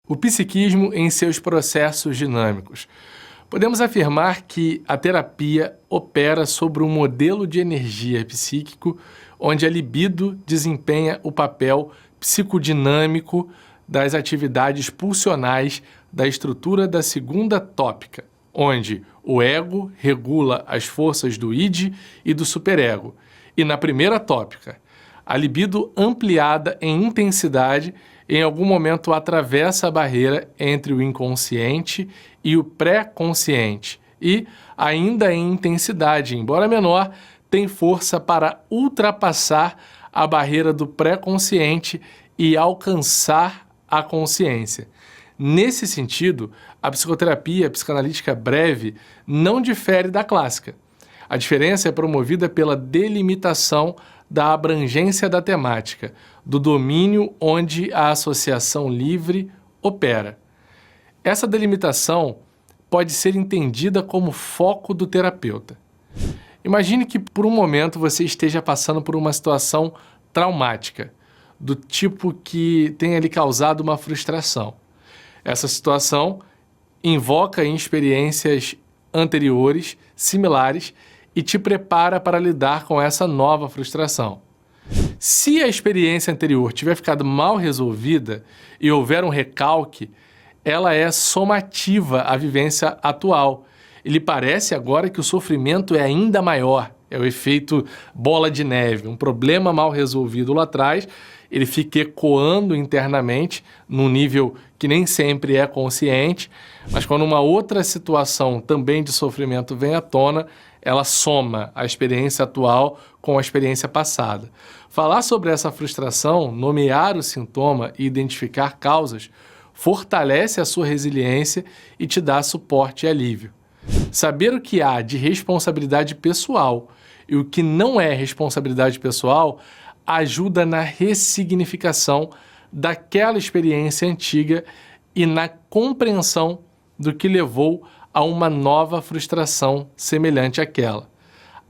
O psiquismo em seus processos dinâmicos. Podemos afirmar que a terapia opera sobre um modelo de energia psíquico onde a libido desempenha o papel psicodinâmico das atividades pulsionais da estrutura da segunda tópica, onde o ego regula as forças do id e do superego, e na primeira tópica, a libido ampliada em intensidade em algum momento atravessa a barreira entre o inconsciente e o pré-consciente e, ainda em intensidade, embora menor, tem força para ultrapassar a barreira do pré-consciente e alcançar a consciência. Nesse sentido, a psicoterapia psicanalítica breve não difere da clássica. A diferença é promovida pela delimitação da abrangência da temática, do domínio onde a associação livre opera. Essa delimitação pode ser entendida como foco do terapeuta. Imagine que por um momento você esteja passando por uma situação traumática, do tipo que tenha lhe causado uma frustração. Essa situação invoca experiências anteriores, similares, e te prepara para lidar com essa nova frustração. Se a experiência anterior tiver ficado mal resolvida e houver um recalque, ela é somativa à vivência atual. E lhe parece agora que o sofrimento é ainda maior. É o efeito bola de neve. Um problema mal resolvido lá atrás, ele fica ecoando internamente num nível que nem sempre é consciente, mas quando uma outra situação também de sofrimento vem à tona, ela soma a experiência atual com a experiência passada. Falar sobre essa frustração, nomear o sintoma e identificar causas, fortalece a sua resiliência e te dá suporte e alívio. Saber o que há de responsabilidade pessoal e o que não é responsabilidade pessoal ajuda na ressignificação daquela experiência antiga e na compreensão do que levou a uma nova frustração semelhante àquela.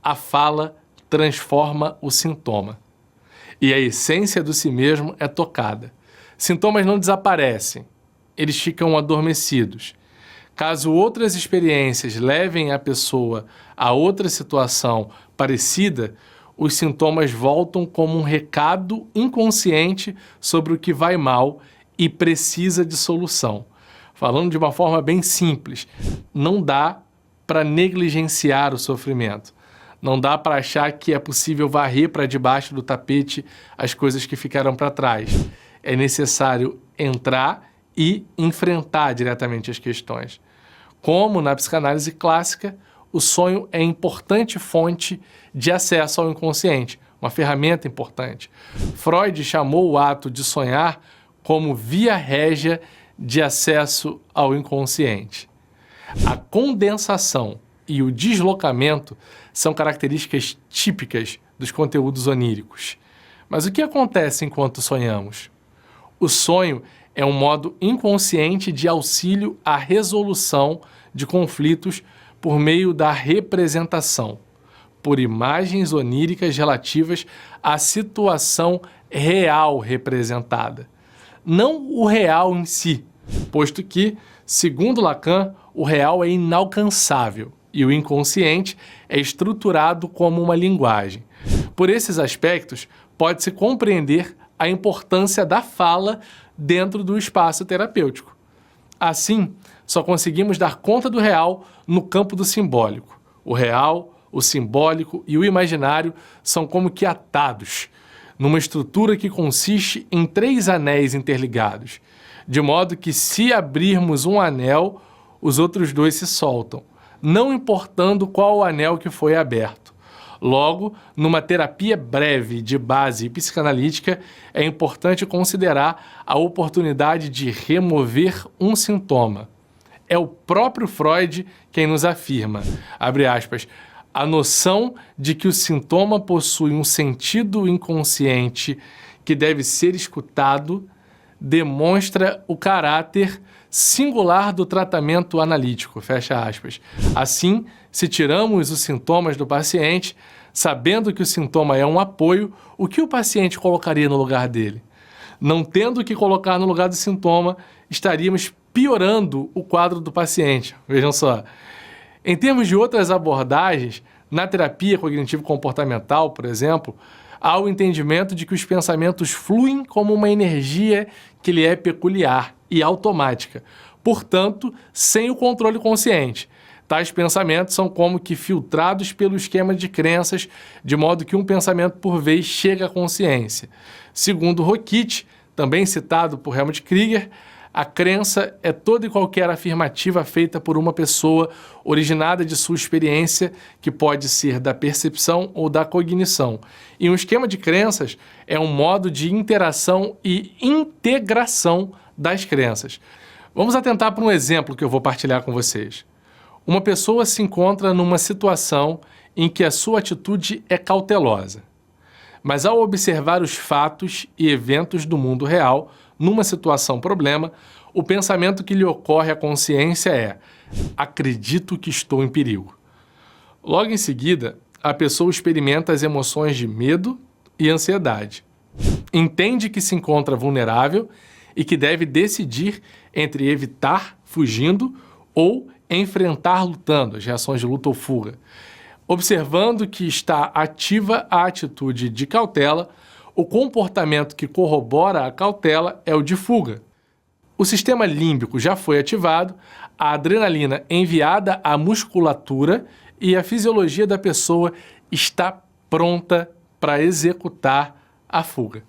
A fala transforma o sintoma. E a essência do si mesmo é tocada. Sintomas não desaparecem, eles ficam adormecidos. Caso outras experiências levem a pessoa a outra situação parecida, os sintomas voltam como um recado inconsciente sobre o que vai mal e precisa de solução. Falando de uma forma bem simples, não dá para negligenciar o sofrimento. Não dá para achar que é possível varrer para debaixo do tapete as coisas que ficaram para trás. É necessário entrar e enfrentar diretamente as questões. Como na psicanálise clássica, o sonho é importante fonte de acesso ao inconsciente, uma ferramenta importante. Freud chamou o ato de sonhar como via régia de acesso ao inconsciente. A condensação e o deslocamento são características típicas dos conteúdos oníricos. Mas o que acontece enquanto sonhamos? O sonho é um modo inconsciente de auxílio à resolução de conflitos por meio da representação, por imagens oníricas relativas à situação real representada. Não o real em si, posto que, segundo Lacan, o real é inalcançável e o inconsciente é estruturado como uma linguagem. Por esses aspectos, pode-se compreender a importância da fala dentro do espaço terapêutico. Assim, só conseguimos dar conta do real no campo do simbólico. O real, o simbólico e o imaginário são como que atados, numa estrutura que consiste em 3 anéis interligados, de modo que se abrirmos um anel, os outros 2 se soltam, não importando qual o anel que foi aberto. Logo, numa terapia breve de base psicanalítica, é importante considerar a oportunidade de remover um sintoma. É o próprio Freud quem nos afirma, abre aspas, a noção de que o sintoma possui um sentido inconsciente que deve ser escutado demonstra o caráter singular do tratamento analítico, fecha aspas. Assim, se tiramos os sintomas do paciente, sabendo que o sintoma é um apoio, o que o paciente colocaria no lugar dele? Não tendo que colocar no lugar do sintoma, estaríamos piorando o quadro do paciente. Vejam só. Em termos de outras abordagens, na terapia cognitivo-comportamental, por exemplo, há o entendimento de que os pensamentos fluem como uma energia que lhe é peculiar e automática, portanto, sem o controle consciente. Tais pensamentos são como que filtrados pelo esquema de crenças, de modo que um pensamento por vez chega à consciência. Segundo Rokich, também citado por Helmut Krieger, a crença é toda e qualquer afirmativa feita por uma pessoa originada de sua experiência, que pode ser da percepção ou da cognição. E um esquema de crenças é um modo de interação e integração das crenças. Vamos atentar para um exemplo que eu vou partilhar com vocês. Uma pessoa se encontra numa situação em que a sua atitude é cautelosa. Mas ao observar os fatos e eventos do mundo real, numa situação problema, o pensamento que lhe ocorre à consciência é: acredito que estou em perigo. Logo em seguida, a pessoa experimenta as emoções de medo e ansiedade. Entende que se encontra vulnerável e que deve decidir entre evitar, fugindo, ou enfrentar lutando, as reações de luta ou fuga. Observando que está ativa a atitude de cautela, o comportamento que corrobora a cautela é o de fuga. O sistema límbico já foi ativado, a adrenalina enviada à musculatura e a fisiologia da pessoa está pronta para executar a fuga.